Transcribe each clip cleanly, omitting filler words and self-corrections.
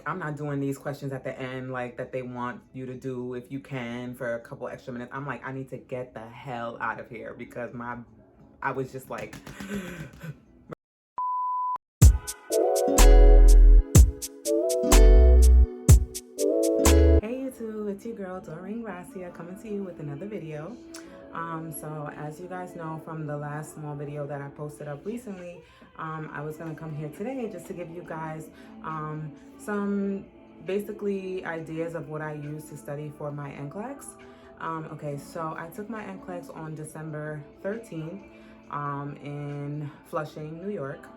I'm not doing these questions at the end like that they want you to do if you can for a couple extra minutes. I'm like, I need to get the hell out of here because I was just like Hey YouTube, it's your girl Doreen Gracia coming to you with another video. So as you guys know from the last small video that I posted up recently, I was gonna come here today just to give you guys some basically ideas of what I use to study for my NCLEX. Okay, so I took my NCLEX on December 13th in Flushing, New York.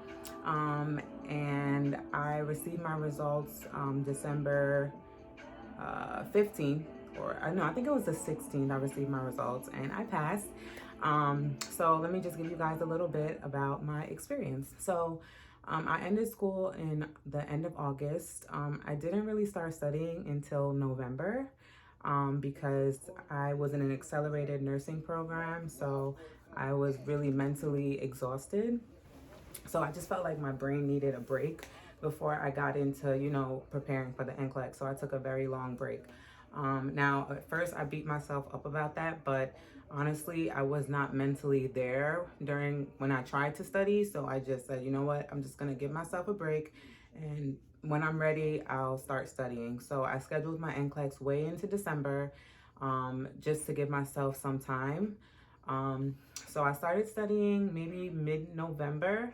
And I received my results December 15th, or no, I think it was the 16th. I received my results and I passed. So let me just give you guys a little bit about my experience. So I ended school in the end of August. I didn't really start studying until November because I was in an accelerated nursing program. So I was really mentally exhausted. So I just felt like my brain needed a break before I got into, you know, preparing for the NCLEX. So I took a very long break. Now, at first I beat myself up about that, but honestly, I was not mentally there when I tried to study. So I just said, you know what, I'm just gonna give myself a break. And when I'm ready, I'll start studying. So I scheduled my NCLEX way into December, just to give myself some time. So I started studying maybe mid-November.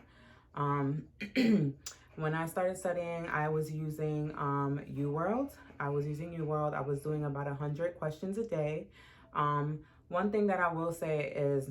When I started studying, I was using UWorld. I was doing about 100 questions a day. One thing that I will say is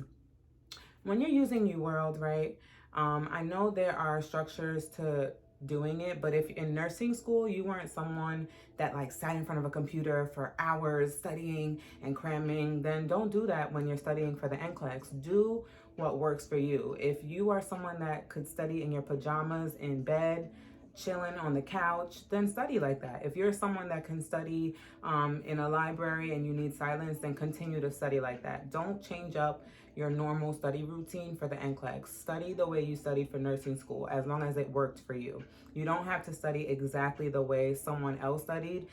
when you're using UWorld, right? I know there are structures to doing it, but if in nursing school you weren't someone that like sat in front of a computer for hours studying and cramming, then don't do that when you're studying for the NCLEX. Do what works for you. If you are someone that could study in your pajamas in bed, chilling on the couch, then study like that. If you're someone that can study in a library and you need silence, then continue to study like that. Don't change up your normal study routine for the NCLEX. Study the way you studied for nursing school, as long as it worked for you. You don't have to study exactly the way someone else studied.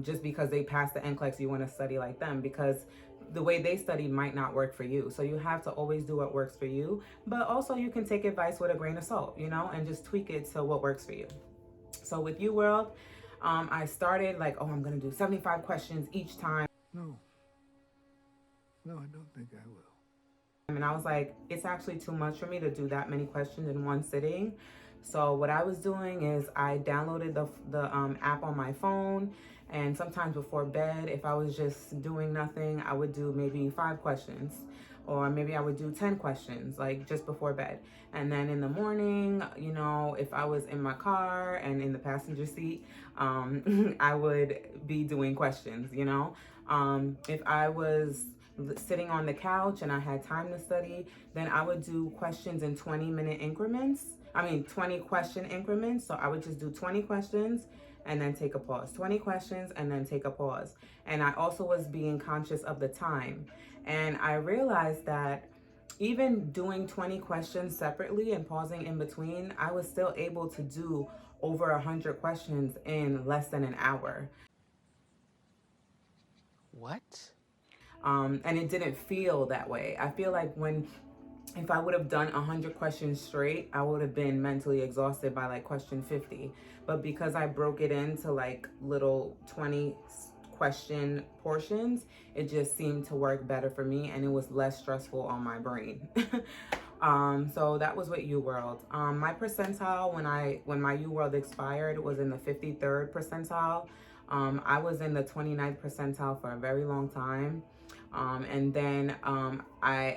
Just because they passed the NCLEX, you want to study like them, because the way they studied might not work for you. So you have to always do what works for you, but also you can take advice with a grain of salt, you know, and just tweak it to what works for you. So with UWorld, I started like, oh, I'm gonna do 75 questions each time. No, I don't think I will. And I was like, it's actually too much for me to do that many questions in one sitting. So what I was doing is I downloaded the app on my phone, and sometimes before bed, if I was just doing nothing, I would do maybe 5 questions, or maybe I would do 10 questions, like just before bed. And then in the morning, you know, if I was in my car and in the passenger seat, I would be doing questions, you know. If I was sitting on the couch and I had time to study, then I would do questions in 20-minute increments. 20 question increments. So I would just do 20 questions and then take a pause, 20 questions and then take a pause. And I also was being conscious of the time. And I realized that even doing 20 questions separately and pausing in between, I was still able to do over 100 questions in less than an hour. What? And it didn't feel that way. I feel like if I would have done 100 questions straight, I would have been mentally exhausted by like question 50. But because I broke it into like little 20 question portions, it just seemed to work better for me, and it was less stressful on my brain. So that was with UWorld. My percentile when my UWorld expired was in the 53rd percentile. I was in the 29th percentile for a very long time. And then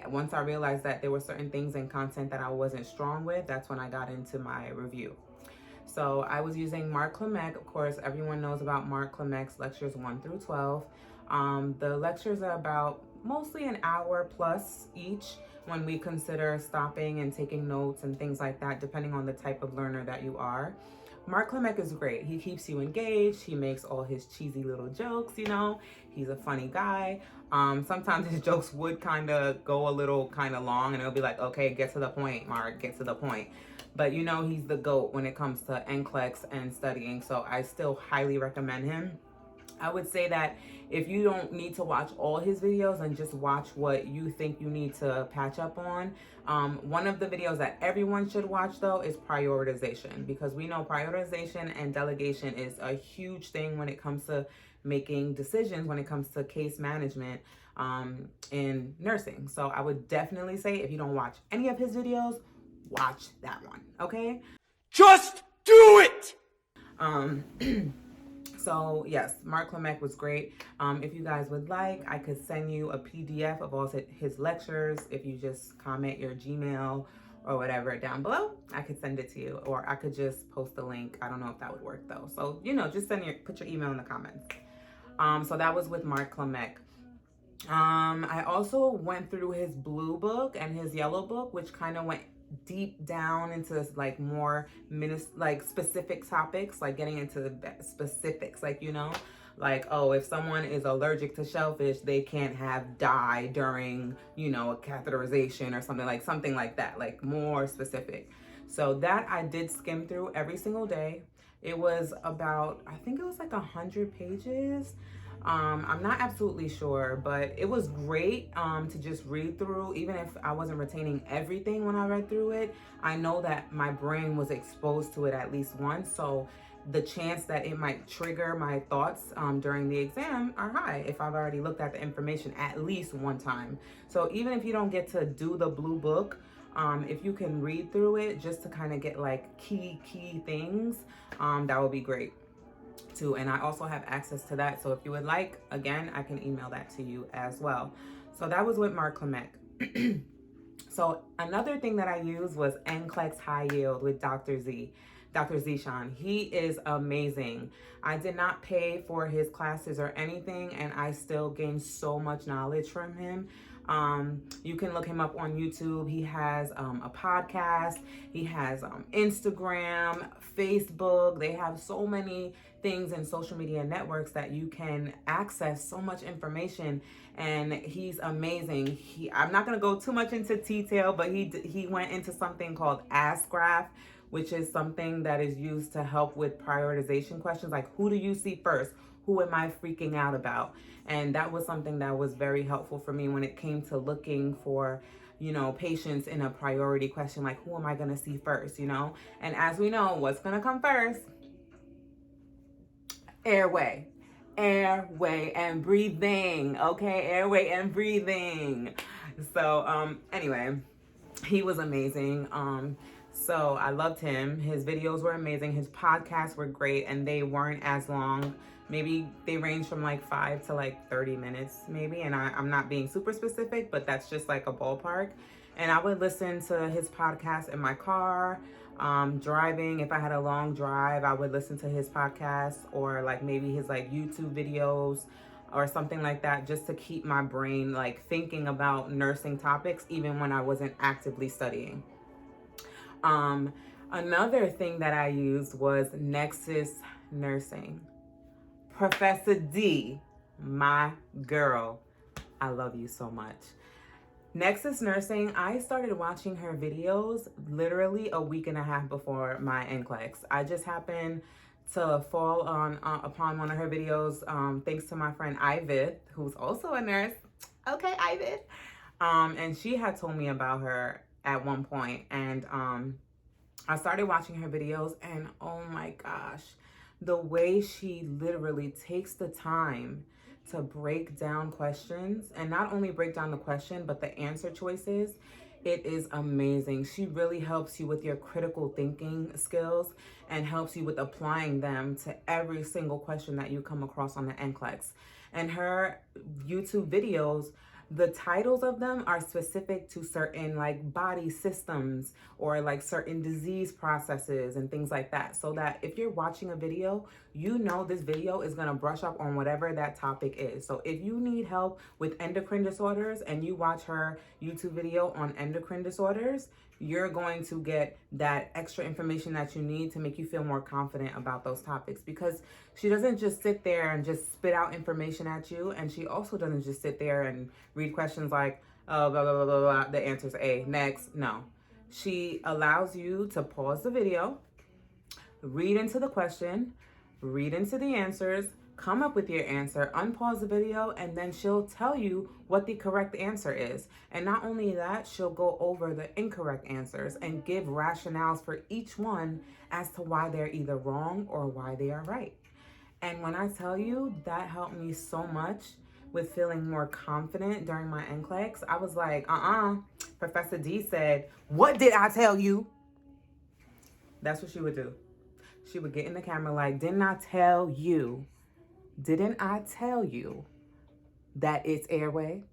once I realized that there were certain things in content that I wasn't strong with, that's when I got into my review. So I was using Klimek. Of course, everyone knows about Klimek's lectures 1 through 12. The lectures are about mostly an hour plus each when we consider stopping and taking notes and things like that, depending on the type of learner that you are. Klimek is great. He keeps you engaged. He makes all his cheesy little jokes, you know. He's a funny guy. Sometimes his jokes would kind of go a little kind of long, and it'll be like, okay, get to the point, Mark, get to the point. but you know he's the GOAT when it comes to NCLEX and studying, so I still highly recommend him. I would say that if you don't need to watch all his videos and just watch what you think you need to patch up on, one of the videos that everyone should watch though is prioritization, because we know prioritization and delegation is a huge thing when it comes to making decisions, when it comes to case management in nursing. So I would definitely say if you don't watch any of his videos, watch that one, okay? Just do it! So yes, Mark Klimek was great. If you guys would like, I could send you a PDF of all his lectures. If you just comment your Gmail or whatever down below, I could send it to you, or I could just post the link. I don't know if that would work though. So, you know, just put your email in the comments. So that was with Mark Klimek. I also went through his blue book and his yellow book, which kind of went deep down into like more specific topics, like getting into the specifics, like, you know, like, oh, if someone is allergic to shellfish, they can't have dye during, you know, a catheterization or something like that, like more specific. So that I did skim through every single day. It was about, I think it was like 100 pages. I'm not absolutely sure, but it was great to just read through. Even if I wasn't retaining everything when I read through it, I know that my brain was exposed to it at least once. So the chance that it might trigger my thoughts during the exam are high if I've already looked at the information at least one time. So even if you don't get to do the blue book, if you can read through it just to kind of get like key things, that would be great too. And I also have access to that, so if you would like, again, I can email that to you as well. So that was with Mark Klimek. So another thing that I used was NCLEX High Yield with Dr. Zishan. He is amazing. I did not pay for his classes or anything, and I still gained so much knowledge from him. You can look him up on YouTube. He has a podcast. He has Instagram, Facebook. They have so many things in social media networks that you can access so much information, and he's amazing. I'm not going to go too much into detail, but he went into something called AskGraph, which is something that is used to help with prioritization questions, like who do you see first? Who am I freaking out about? And that was something that was very helpful for me when it came to looking for, you know, patients in a priority question, like who am I going to see first, you know? And as we know, what's going to come first? Airway and breathing, okay? Airway and breathing. So anyway, he was amazing. So I loved him. His videos were amazing. His podcasts were great, and they weren't as long. Maybe they range from like 5 to like 30 minutes maybe, and I'm not being super specific, but that's just like a ballpark. And I would listen to his podcast in my car, driving. If I had a long drive, I would listen to his podcast, or like maybe his like YouTube videos or something like that, just to keep my brain like thinking about nursing topics even when I wasn't actively studying. Another thing that I used was NEXUS Nursing. Professor D, my girl, I love you so much. NEXUS Nursing, I started watching her videos literally a week and a half before my NCLEX. I just happened to fall upon one of her videos thanks to my friend Ivith, who's also a nurse. Okay, Ivith. And she had told me about her at one point, and I started watching her videos, and oh my gosh, the way she literally takes the time to break down questions, and not only break down the question, but the answer choices, it is amazing. She really helps you with your critical thinking skills and helps you with applying them to every single question that you come across on the NCLEX. And her YouTube videos, the titles of them are specific to certain like body systems or like certain disease processes and things like that, so that if you're watching a video, you know this video is going to brush up on whatever that topic is. So if you need help with endocrine disorders and you watch her YouTube video on endocrine disorders, you're going to get that extra information that you need to make you feel more confident about those topics, because she doesn't just sit there and just spit out information at you, and she also doesn't just sit there and read questions like, oh, blah, blah, blah, blah, blah, the answer's A, next. No. She allows you to pause the video, read into the question, read into the answers, come up with your answer, unpause the video, and then she'll tell you what the correct answer is. And not only that, she'll go over the incorrect answers and give rationales for each one as to why they're either wrong or why they are right. And when I tell you, that helped me so much with feeling more confident during my NCLEX. I was like, Professor D said, "What did I tell you?" That's what she would do. She would get in the camera like, "Didn't I tell you? Didn't I tell you that it's airway?"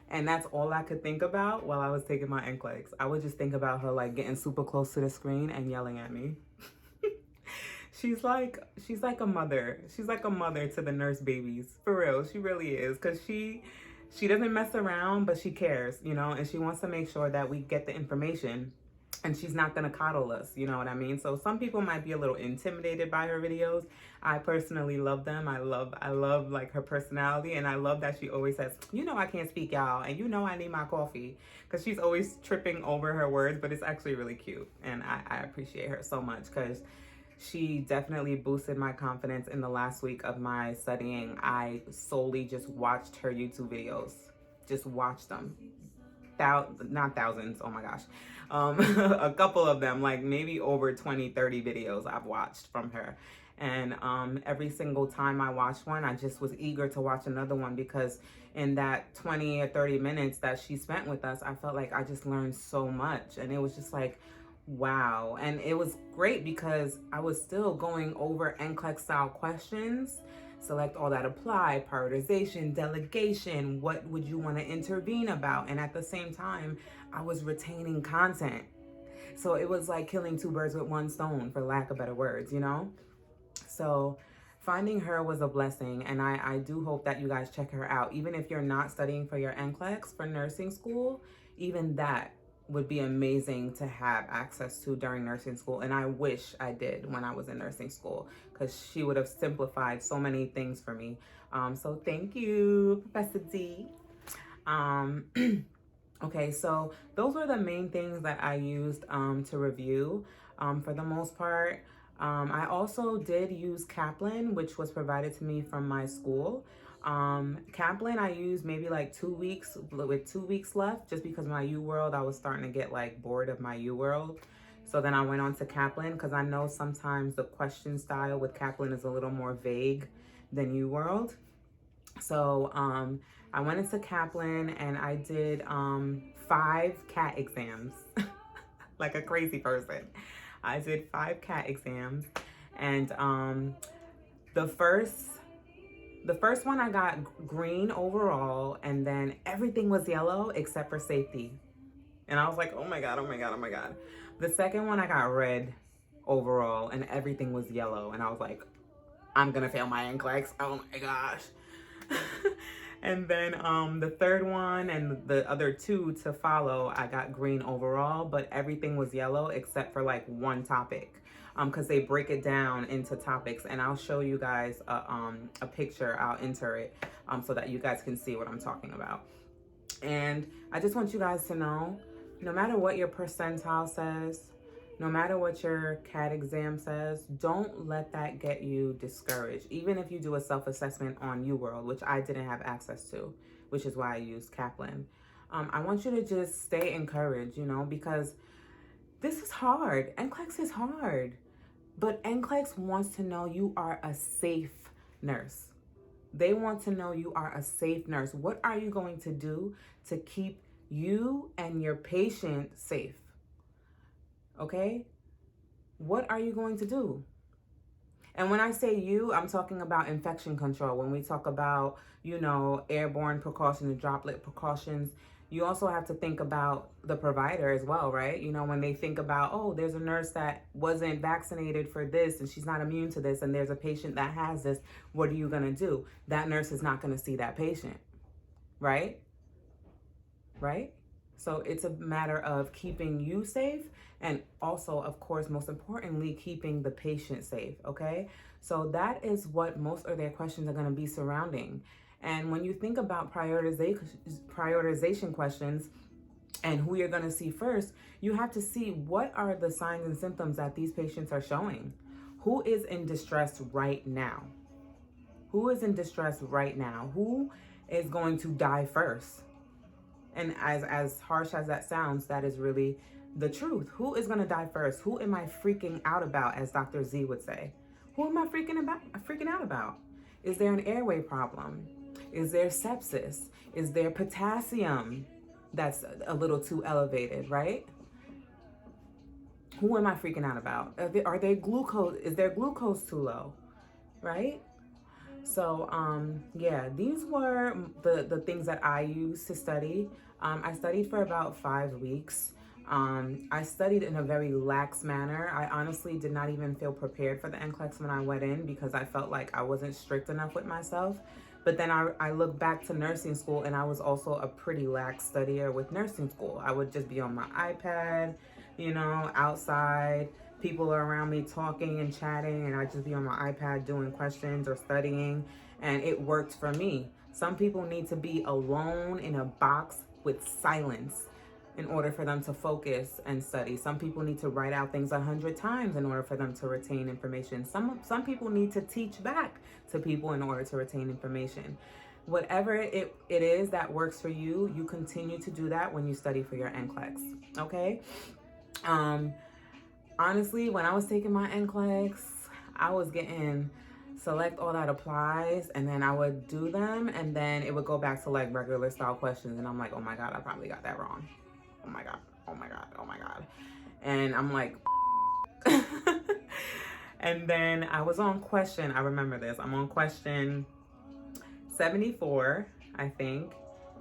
And that's all I could think about while I was taking my NCLEX. I would just think about her like getting super close to the screen and yelling at me. She's like a mother. She's like a mother to the nurse babies. For real, she really is. Because she doesn't mess around, but she cares, you know, and she wants to make sure that we get the information. And she's not going to coddle us, you know what I mean? So some people might be a little intimidated by her videos. I personally love them. I love like her personality. And I love that she always says, "You know I can't speak, y'all. And you know I need my coffee." Because she's always tripping over her words, but it's actually really cute. And I appreciate her so much because she definitely boosted my confidence in the last week of my studying. I solely just watched her YouTube videos. Just watched them. Not thousands, oh my gosh. A couple of them, like maybe over 20, 30 videos I've watched from her. And every single time I watched one, I just was eager to watch another one because in that 20 or 30 minutes that she spent with us, I felt like I just learned so much. And it was just like, wow. And it was great because I was still going over NCLEX style questions. Select all that apply, prioritization, delegation, what would you want to intervene about? And at the same time, I was retaining content. So it was like killing two birds with one stone, for lack of better words, you know? So finding her was a blessing. And I do hope that you guys check her out. Even if you're not studying for your NCLEX for nursing school, even that would be amazing to have access to during nursing school. And I wish I did when I was in nursing school because she would have simplified so many things for me. So thank you, Professor D. Okay, so those were the main things that I used to review for the most part. I also did use Kaplan, which was provided to me from my school. Kaplan I used maybe like 2 weeks with 2 weeks left just because my UWorld, I was starting to get like bored of my UWorld. So then I went on to Kaplan because I know sometimes the question style with Kaplan is a little more vague than UWorld. So I went into Kaplan and I did 5 CAT exams like a crazy person. I did 5 CAT exams and the first one I got green overall, and then everything was yellow except for safety. And I was like, oh my God, oh my God, oh my God. The second one I got red overall, and everything was yellow. And I was like, I'm gonna fail my NCLEX. Oh my gosh. And then the third one and the other 2 to follow, I got green overall, but everything was yellow except for like one topic. Because they break it down into topics, and I'll show you guys a picture. I'll enter it so that you guys can see what I'm talking about. And I just want you guys to know, no matter what your percentile says, no matter what your CAT exam says, don't let that get you discouraged. Even if you do a self-assessment on UWorld, which I didn't have access to, which is why I used Kaplan. I want you to just stay encouraged, you know, because this is hard. NCLEX is hard. But NCLEX wants to know you are a safe nurse. They want to know you are a safe nurse. What are you going to do to keep you and your patient safe? Okay? What are you going to do? And when I say you, I'm talking about infection control. When we talk about, you know, airborne precautions, droplet precautions, you also have to think about the provider as well, right? You know, when they think about, oh, there's a nurse that wasn't vaccinated for this and she's not immune to this, and there's a patient that has this, what are you going to do? That nurse is not going to see that patient, right? Right? So it's a matter of keeping you safe and also, of course, most importantly, keeping the patient safe, okay? So that is what most of their questions are going to be surrounding. And when you think about prioritization questions, and who you're going to see first, you have to see what are the signs and symptoms that these patients are showing. Who is in distress right now? Who is in distress right now? Who is going to die first? And as harsh as that sounds, that is really the truth. Who is going to die first? Who am I freaking out about, as Dr. Z would say? Who am I freaking out about? Is there an airway problem? Is there sepsis? Is there potassium that's a little too elevated, right? Who am I freaking out about? Are they glucose? Is their glucose too low, right? So, yeah, these were the things that I used to study. I studied for about 5 weeks. I studied in a very lax manner. I honestly did not even feel prepared for the NCLEX when I went in because I felt like I wasn't strict enough with myself. But then I look back to nursing school, and I was also a pretty lax studier with nursing school. I would just be on my iPad, you know, outside. People are around me talking and chatting, and I'd just be on my iPad doing questions or studying, and it worked for me. Some people need to be alone in a box with silence in order for them to focus and study. Some people need to write out things 100 times in order for them to retain information. Some people need to teach back to people in order to retain information. Whatever it is that works for you, you continue to do that when you study for your NCLEX, okay? Honestly, when I was taking my NCLEX, I was getting select all that applies, and then I would do them, and then it would go back to like regular style questions, and I'm like, oh my God, I probably got that wrong. Oh my God, oh my God, oh my God. And I'm like, and then I was on question, I remember this, I'm on question 74, I think,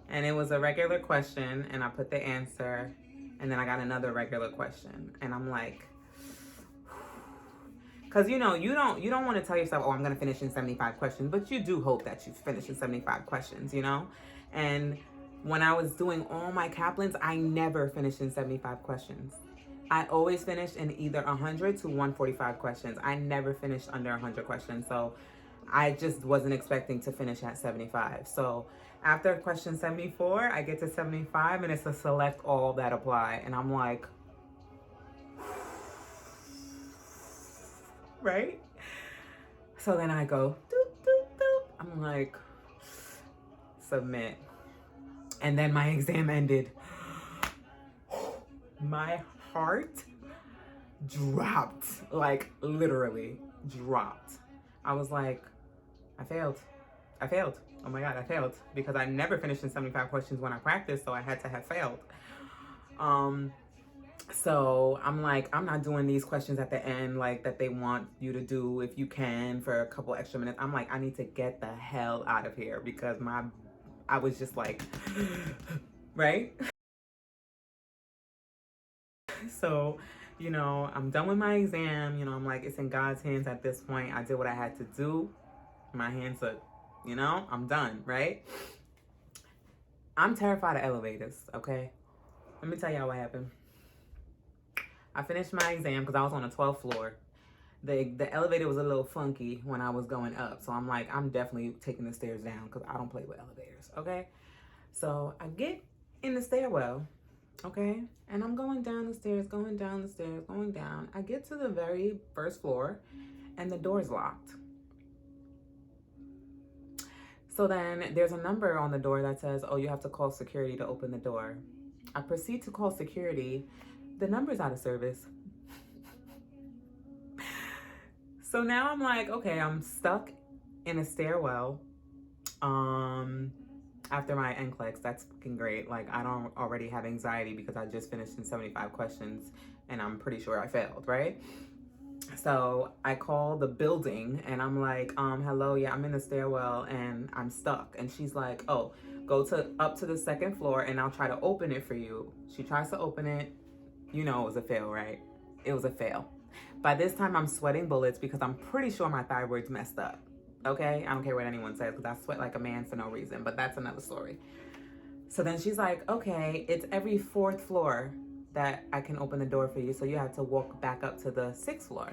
and it was a regular question, and I put the answer, and then I got another regular question, and I'm like, because you know, you don't want to tell yourself, oh, I'm going to finish in 75 questions, but you do hope that you finish in 75 questions, you know? And when I was doing all my Kaplans, I never finished in 75 questions. I always finished in either 100 to 145 questions. I never finished under 100 questions. So I just wasn't expecting to finish at 75. So after question 74, I get to 75, and it's a select all that apply. And I'm like, right? So then I go, doop, doop, doop. I'm like, submit. And then my exam ended. My heart dropped, like literally dropped. I was like, I failed. Oh my God, I failed, because I never finished in 75 questions when I practiced, so I had to have failed. So I'm like, I'm not doing these questions at the end, like that they want you to do if you can for a couple extra minutes. I'm like, I need to get the hell out of here, because I was just like, right? So, you know, I'm done with my exam. You know, I'm like, it's in God's hands at this point. I did what I had to do. My hands are, you know, I'm done, right? I'm terrified of elevators, okay? Let me tell y'all what happened. I finished my exam because I was on the 12th floor. The elevator was a little funky when I was going up. So I'm like, I'm definitely taking the stairs down because I don't play with elevators, okay? So I get in the stairwell, okay? And I'm going down the stairs, going down. I get to the very first floor, and the door's locked. So then there's a number on the door that says, oh, you have to call security to open the door. I proceed to call security. The number's out of service. So now I'm like, okay, I'm stuck in a stairwell after my NCLEX. That's fucking great. Like, I don't already have anxiety because I just finished in 75 questions and I'm pretty sure I failed, right? So I call the building and I'm like, hello, yeah, I'm in the stairwell and I'm stuck. And she's like, oh, go up to the second floor and I'll try to open it for you. She tries to open it. You know it was a fail, right? It was a fail. By this time, I'm sweating bullets because I'm pretty sure my thyroid's messed up, okay? I don't care what anyone says because I sweat like a man for no reason, but that's another story. So then she's like, okay, it's every 4th floor that I can open the door for you, so you have to walk back up to the 6th floor.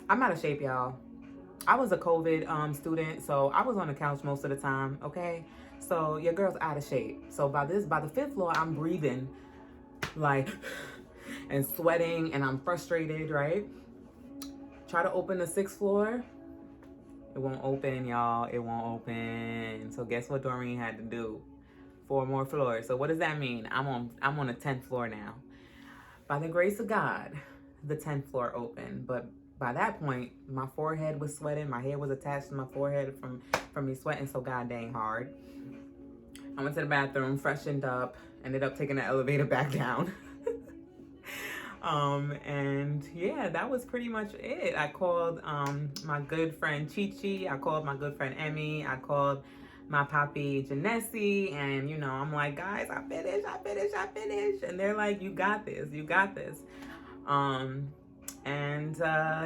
I'm out of shape, y'all. I was a COVID student, so I was on the couch most of the time, okay? So your girl's out of shape. So by the fifth floor, I'm breathing like and sweating and I'm frustrated, right? Try to open the sixth floor. It won't open, y'all. It won't open. So guess what Doreen had to do? 4 more floors. So what does that mean? I'm on the 10th floor now. By the grace of God, the 10th floor opened. But by that point, my forehead was sweating. My hair was attached to my forehead from me sweating so god dang hard. I went to the bathroom, freshened up, ended up taking the elevator back down. And yeah, that was pretty much it. I called my good friend Chi-Chi. I called my good friend Emmy. I called my poppy Janesi. And, you know, I'm like, guys, I finished. And they're like, you got this.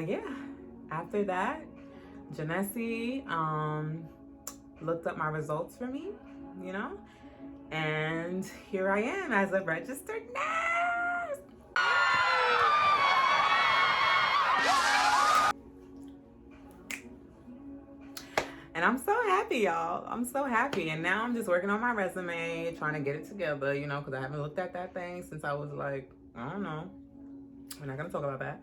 Yeah, after that, Janesi looked up my results for me, you know, and here I am as a registered nurse. And I'm so happy, y'all. I'm so happy. And now I'm just working on my resume, trying to get it together, you know, because I haven't looked at that thing since I was like, I don't know. We're not going to talk about that.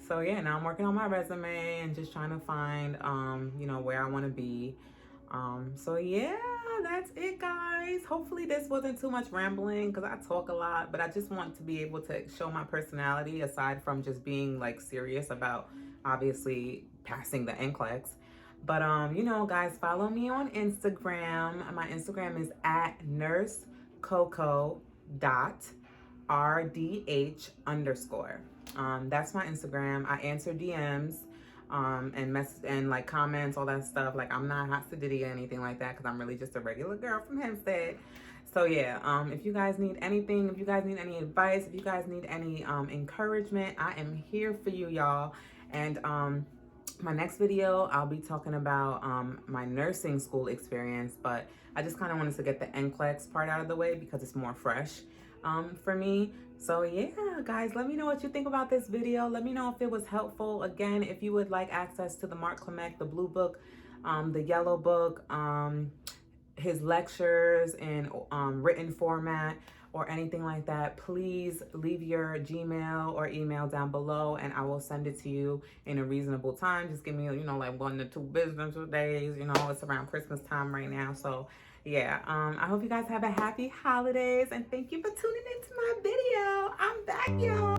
So yeah, now I'm working on my resume and just trying to find, you know, where I want to be. So yeah, that's it, guys. Hopefully this wasn't too much rambling because I talk a lot, but I just want to be able to show my personality aside from just being like serious about obviously passing the NCLEX. But you know, guys, follow me on Instagram. My Instagram is at nursecoco.rdh_. That's my Instagram. I answer DMs and like comments, all that stuff. Like, I'm not hot Diddy or anything like that because I'm really just a regular girl from Hempstead. So yeah, if you guys need anything, if you guys need any advice, if you guys need any encouragement, I am here for you, y'all. And my next video, I'll be talking about my nursing school experience, but I just kind of wanted to get the NCLEX part out of the way because it's more fresh for me. So yeah, guys, let me know what you think about this video. Let me know if it was helpful. Again, if you would like access to the Mark Klimek, the blue book, the yellow book, his lectures in written format or anything like that, please leave your Gmail or email down below and I will send it to you in a reasonable time. Just give me, you know, like 1 to 2 business days. You know, it's around Christmas time right now. So yeah, I hope you guys have a happy holidays and thank you for tuning into my video. I'm back, y'all.